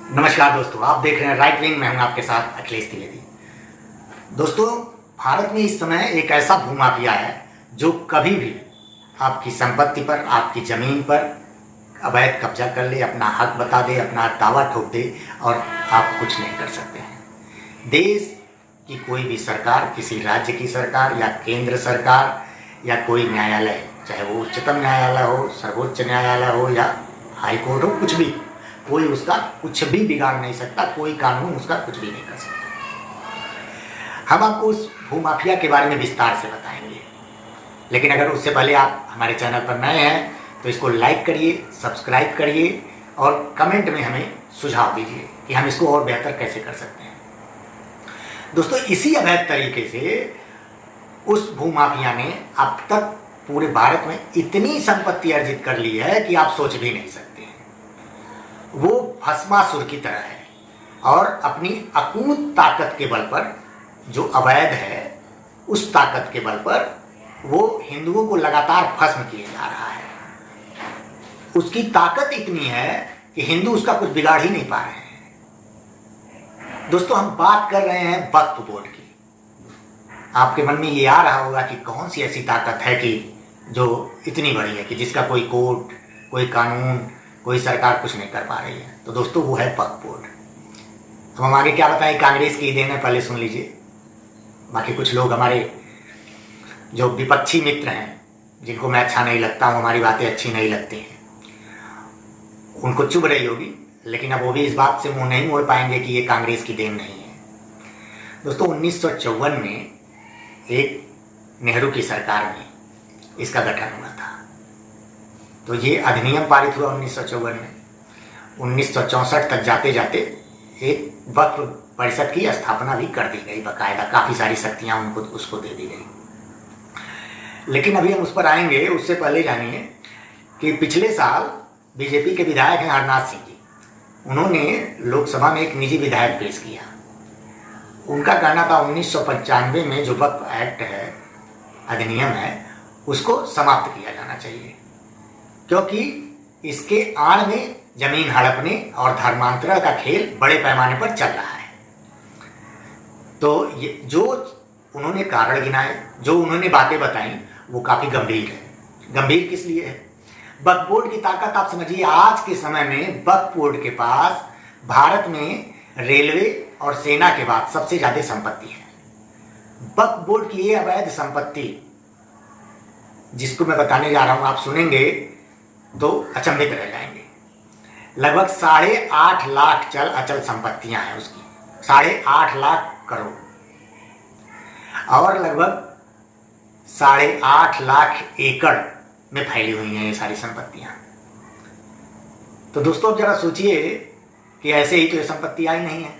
नमस्कार दोस्तों, आप देख रहे हैं राइट विंग। मैं हूं आपके साथ अखिलेश त्रिवेदी। दोस्तों, भारत में इस समय एक ऐसा भूमाफिया है जो कभी भी आपकी संपत्ति पर, आपकी ज़मीन पर अवैध कब्जा कर ले, अपना हक बता दे, अपना दावा ठोक दे और आप कुछ नहीं कर सकते हैं। देश की कोई भी सरकार, किसी राज्य की सरकार या केंद्र सरकार या कोई न्यायालय, चाहे वो उच्चतम न्यायालय हो, सर्वोच्च न्यायालय हो या हाई कोर्ट हो, कुछ भी, कोई उसका कुछ भी बिगाड़ नहीं सकता, कोई कानून उसका कुछ भी नहीं कर सकता। हम आपको उस भूमाफिया के बारे में विस्तार से बताएंगे, लेकिन अगर उससे पहले आप हमारे चैनल पर नए हैं तो इसको लाइक करिए, सब्सक्राइब करिए और कमेंट में हमें सुझाव दीजिए कि हम इसको और बेहतर कैसे कर सकते हैं। दोस्तों, इसी अवैध तरीके से उस भूमाफिया ने अब तक पूरे भारत में इतनी संपत्ति अर्जित कर ली है कि आप सोच भी नहीं सकते। वो भस्मासुर की तरह है और अपनी अकूत ताकत के बल पर, जो अवैध है, उस ताकत के बल पर वो हिंदुओं को लगातार भस्म किए जा रहा है। उसकी ताकत इतनी है कि हिंदू उसका कुछ बिगाड़ ही नहीं पा रहे हैं। दोस्तों, हम बात कर रहे हैं वक्फ बोर्ड की। आपके मन में ये आ रहा होगा कि कौन सी ऐसी ताकत है कि जो इतनी बड़ी है कि जिसका कोई कोर्ट, कोई कानून, कोई सरकार कुछ नहीं कर पा रही है। तो दोस्तों, वो है वक्फ बोर्ड। अब हम आगे क्या बताएं, कांग्रेस की देन है, पहले सुन लीजिए। बाकी कुछ लोग हमारे जो विपक्षी मित्र हैं, जिनको मैं अच्छा नहीं लगता हूँ, हमारी बातें अच्छी नहीं लगती हैं, उनको चुभ रही होगी, लेकिन अब वो भी इस बात से मुंह नहीं मोड़ पाएंगे कि ये कांग्रेस की देन नहीं है। दोस्तों, 1954 में एक नेहरू की सरकार में इसका गठन हुआ था। तो ये अधिनियम पारित हुआ 1954 में। 1964 तक जाते जाते एक वक्फ परिषद की स्थापना भी कर दी गई, बाकायदा काफ़ी सारी शक्तियाँ उनको उसको दे दी गई। लेकिन अभी हम उस पर आएंगे, उससे पहले जानिए कि पिछले साल बीजेपी के विधायक हैं हरनाथ सिंह जी। उन्होंने लोकसभा में एक निजी विधायक पेश किया। उनका कहना था 1995 में जो वक्फ एक्ट है, अधिनियम है, उसको समाप्त किया जाना चाहिए, क्योंकि इसके आड़ में जमीन हड़पने और धर्मांतरण का खेल बड़े पैमाने पर चल रहा है। तो ये जो उन्होंने कारण गिनाए, जो उन्होंने बातें बताई, वो काफ़ी गंभीर है। गंभीर किस लिए है? वक्फ बोर्ड की ताकत आप समझिए। आज के समय में वक्फ बोर्ड के पास भारत में रेलवे और सेना के बाद सबसे ज़्यादा संपत्ति है। वक्फ बोर्ड की ये अवैध संपत्ति, जिसको मैं बताने जा रहा हूँ, आप सुनेंगे तो अचंभित रह जाएंगे। लगभग 8.5 लाख चल अचल संपत्तियां हैं उसकी, 8.5 लाख करोड़, और लगभग 8.5 लाख एकड़ में फैली हुई हैं ये सारी संपत्तियां। तो दोस्तों, अब जरा सोचिए कि ऐसे ही तो ये संपत्ति आई नहीं है।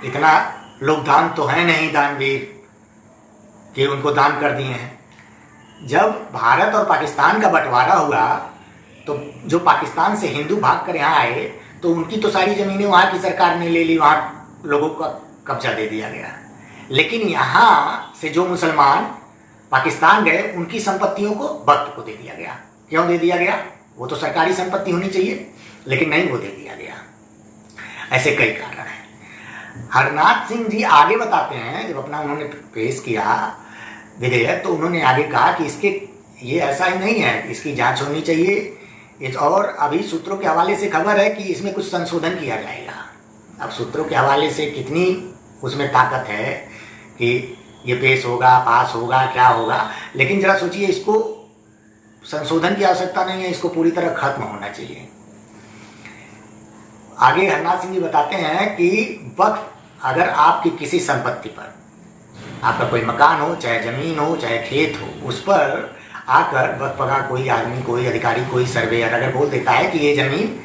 इतना लोग दान तो है नहीं दानवीर कि उनको दान कर दिए हैं। जब भारत और पाकिस्तान का बंटवारा हुआ तो जो पाकिस्तान से हिंदू भाग कर यहाँ आए, तो उनकी तो सारी ज़मीनें वहाँ की सरकार ने ले ली, वहाँ लोगों का कब्जा दे दिया गया। लेकिन यहाँ से जो मुसलमान पाकिस्तान गए, उनकी संपत्तियों को वक्फ को दे दिया गया। क्यों दे दिया गया? वो तो सरकारी संपत्ति होनी चाहिए, लेकिन नहीं, वो दे दिया गया। ऐसे कई कारण हैं। हरनाथ सिंह जी आगे बताते हैं, जब अपना उन्होंने पेश किया विधेयक, तो उन्होंने आगे कहा कि इसके ये ऐसा ही नहीं है, इसकी जांच होनी चाहिए। और अभी सूत्रों के हवाले से खबर है कि इसमें कुछ संशोधन किया जाएगा। अब सूत्रों के हवाले से कितनी उसमें ताकत है कि ये पेश होगा, पास होगा, क्या होगा, लेकिन जरा सोचिए, इसको संशोधन की आवश्यकता नहीं है, इसको पूरी तरह खत्म होना चाहिए। आगे हरनाथ सिंह जी बताते हैं कि वक्फ, अगर आपकी किसी संपत्ति पर, आपका कोई मकान हो, चाहे जमीन हो, चाहे खेत हो, उस पर आकर वक्फ का कोई आदमी, कोई अधिकारी, कोई सर्वेयर अगर बोल देता है कि ये जमीन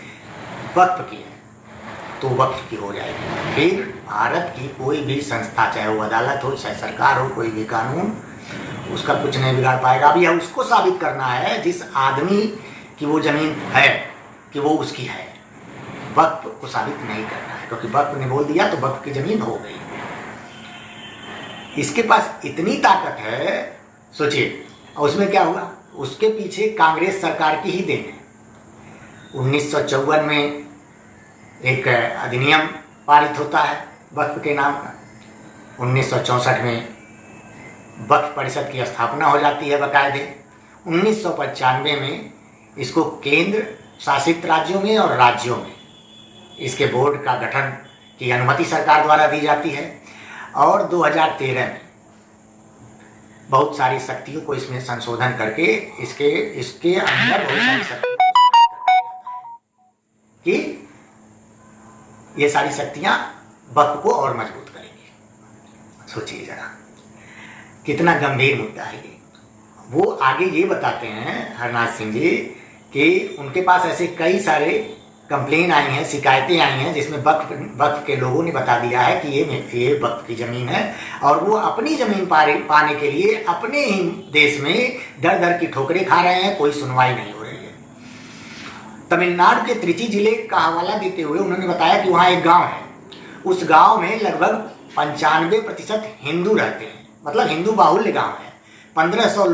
वक्फ की है, तो वक्फ की हो जाएगी। फिर भारत की कोई भी संस्था, चाहे वो अदालत हो, चाहे सरकार हो, कोई भी कानून उसका कुछ नहीं बिगाड़ पाएगा। अभी यह उसको साबित करना है, जिस आदमी की वो जमीन है, कि वो उसकी है। वक्फ को साबित नहीं करना है, क्योंकि वक्फ ने बोल दिया तो वक्फ की जमीन हो गई। इसके पास इतनी ताकत है, सोचिए। और उसमें क्या हुआ? उसके पीछे कांग्रेस सरकार की ही देन है। 1954 में एक अधिनियम पारित होता है वक्फ के नाम का। 1964 में वक्फ परिषद की स्थापना हो जाती है बाकायदे। 1995 में इसको केंद्र शासित राज्यों में और राज्यों में इसके बोर्ड का गठन की अनुमति सरकार द्वारा दी जाती है। और 2013 में बहुत सारी शक्तियों को इसमें संशोधन करके इसके अंदर बहुत सारी शक्तियों कि ये सारी शक्तियां वक्फ को और मजबूत करेंगी। सोचिए जरा कितना गंभीर मुद्दा है ये। वो आगे ये बताते हैं हरनाथ सिंह जी कि उनके पास ऐसे कई सारे कंप्लेन आई हैं, शिकायतें आई हैं, जिसमें वक्फ के लोगों ने बता दिया है कि ये वक्फ की ज़मीन है और वो अपनी ज़मीन पाने के लिए अपने ही देश में दर दर की ठोकरें खा रहे हैं, कोई सुनवाई नहीं हो रही है। तमिलनाडु के त्रिची जिले का हवाला देते हुए उन्होंने बताया कि वहाँ एक गाँव है, उस गाँव में लगभग 95% हिंदू रहते हैं, मतलब हिंदू बाहुल्य गाँव है। 1500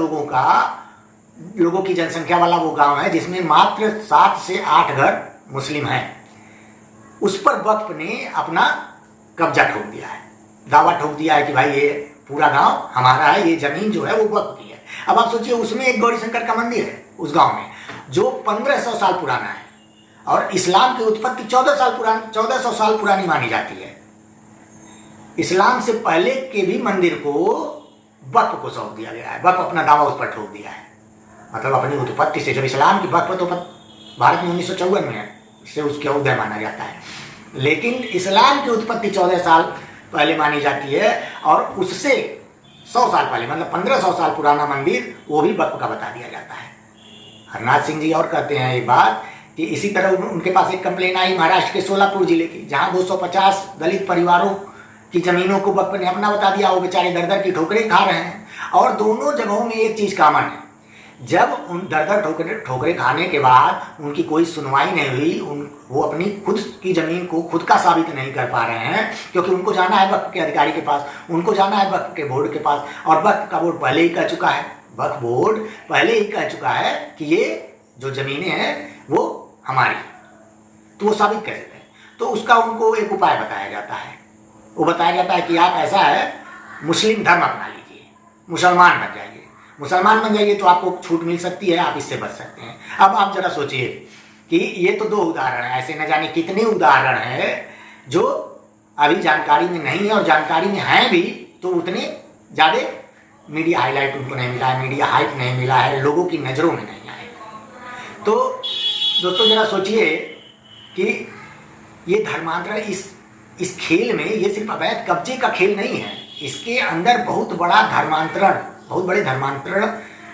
लोगों की जनसंख्या वाला वो गाँव है, जिसमें मात्र 7 से 8 घर मुस्लिम हैं। उस पर वक्फ ने अपना कब्जा ठोक दिया है, दावा ठोक दिया है कि भाई ये पूरा गांव हमारा है, ये जमीन जो है वो वक्फ की है। अब आप सोचिए उसमें एक गौरी शंकर का मंदिर है उस गांव में जो 1500 साल पुराना है और इस्लाम की उत्पत्ति 1400 साल पुरानी मानी जाती है। इस्लाम से पहले के भी मंदिर को वक्फ को सौंप दिया गया है, वक्फ अपना दावा उस पर ठोक दिया है। मतलब अपनी उत्पत्ति से, जब इस्लाम की वक्फ तो भारत में 1954 में है, इससे उसका उदय माना जाता है, लेकिन इस्लाम की उत्पत्ति 14 साल पहले मानी जाती है और उससे 100 साल पहले मतलब 1500 साल पुराना मंदिर वो भी वक्फ का बता दिया जाता है। हरनाथ सिंह जी और कहते हैं एक बात कि इसी तरह उनके पास एक कंप्लेन आई महाराष्ट्र के सोलापुर जिले की, जहाँ 250 दलित परिवारों की जमीनों को वक्फ ने अपना बता दिया। वो बेचारे दर दर की ठोकरें खा रहे हैं और दोनों जगहों में एक चीज़ कॉमन है, जब उन दर दर ठोकरें खाने के बाद उनकी कोई सुनवाई नहीं हुई, वो अपनी खुद की ज़मीन को खुद का साबित नहीं कर पा रहे हैं, क्योंकि उनको जाना है वक्फ के अधिकारी के पास, उनको जाना है वक्फ के बोर्ड के पास, और वक्फ का बोर्ड पहले ही कह चुका है, वक्फ बोर्ड पहले ही कह चुका है कि ये जो ज़मीनें हैं वो हमारी, तो वो साबित कैसे करें? तो उसका उनको एक उपाय बताया जाता है। वो बताया जाता है कि आप ऐसा है, मुस्लिम धर्म अपना लीजिए, मुसलमान बन जाइए। मुसलमान बन जाइए तो आपको छूट मिल सकती है, आप इससे बच सकते हैं। अब आप जरा सोचिए कि ये तो 2 उदाहरण हैं, ऐसे न जाने कितने उदाहरण हैं जो अभी जानकारी में नहीं है, और जानकारी में हैं भी तो उतने ज़्यादा मीडिया हाईलाइट उनको नहीं मिला है, मीडिया हाइप नहीं मिला है, लोगों की नज़रों में नहीं आए। तो दोस्तों जरा सोचिए कि ये धर्मांतरण इस खेल में, ये सिर्फ अवैध कब्जे का खेल नहीं है, इसके अंदर बहुत बड़े धर्मांतरण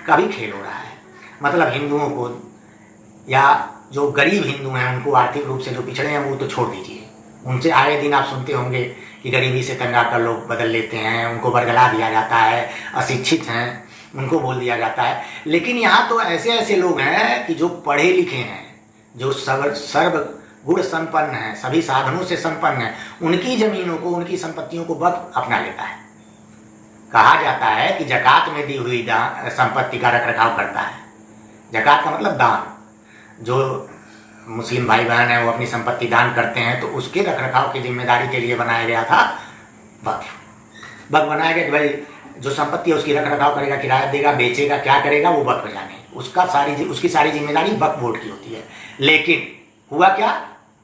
का भी खेल हो रहा है। मतलब हिंदुओं को, या जो गरीब हिंदू हैं उनको, आर्थिक रूप से जो पिछड़े हैं वो तो छोड़ दीजिए, उनसे आए दिन आप सुनते होंगे कि गरीबी से तंग आकर लोग बदल लेते हैं, उनको बरगला दिया जाता है, अशिक्षित हैं उनको बोल दिया जाता है। लेकिन यहाँ तो ऐसे लोग हैं कि जो पढ़े लिखे हैं, जो सर्व गुण संपन्न है, सभी साधनों से संपन्न है, उनकी ज़मीनों को, उनकी संपत्तियों को वक्फ अपना लेता है। कहा जाता है कि ज़कात में दी हुई संपत्ति का रखरखाव करता है। ज़कात का मतलब दान। जो मुस्लिम भाई बहन हैं वो अपनी संपत्ति दान करते हैं, तो उसके रखरखाव की जिम्मेदारी के लिए बनाया गया था वक्फ। वक्फ बनाया गया कि भाई जो संपत्ति है उसकी रखरखाव करेगा, किराया देगा, बेचेगा, क्या करेगा वो वक्फ जाने, उसकी सारी जिम्मेदारी वक्फ बोर्ड की होती है। लेकिन हुआ क्या,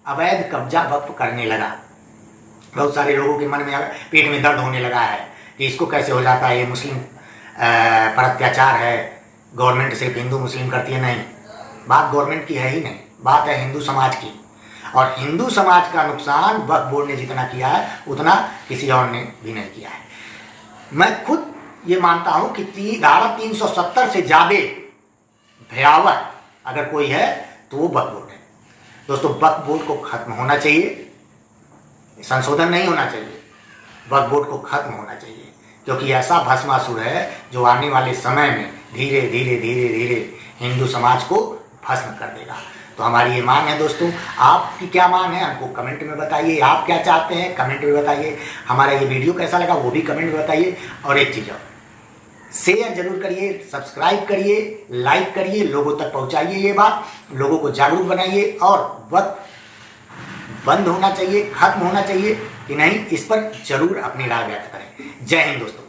अवैध कब्जा वक्फ करने लगा। बहुत सारे लोगों के मन में, पेट में दर्द होने लगा है कि इसको कैसे हो जाता है, ये मुस्लिम पर अत्याचार है, गवर्नमेंट सिर्फ हिंदू मुस्लिम करती है। नहीं, बात गवर्नमेंट की है ही नहीं, बात है हिंदू समाज की। और हिंदू समाज का नुकसान वक्फ बोर्ड ने जितना किया है उतना किसी और ने भी नहीं किया है। मैं खुद ये मानता हूँ कि धारा 370 से ज़्यादा भयावह अगर कोई है तो वो वक्फ बोर्ड है। दोस्तों वक्फ बोर्ड को खत्म होना चाहिए, संशोधन नहीं होना चाहिए, वक्फ बोर्ड को खत्म होना चाहिए, क्योंकि ऐसा भस्मासुर है जो आने वाले समय में धीरे धीरे हिंदू समाज को भस्म कर देगा। तो हमारी ये मांग है दोस्तों, आपकी क्या मांग है हमको कमेंट में बताइए, आप क्या चाहते हैं कमेंट में बताइए। हमारा ये वीडियो कैसा लगा वो भी कमेंट में बताइए। और एक चीज़ और, शेयर जरूर करिए, सब्सक्राइब करिए, लाइक करिए, लोगों तक पहुंचाइए, ये बात लोगों को जागरूक बनाइए। और वक्त बंद होना चाहिए, खत्म होना चाहिए कि नहीं, इस पर जरूर अपनी राय व्यक्त करें। जय हिंद दोस्तों।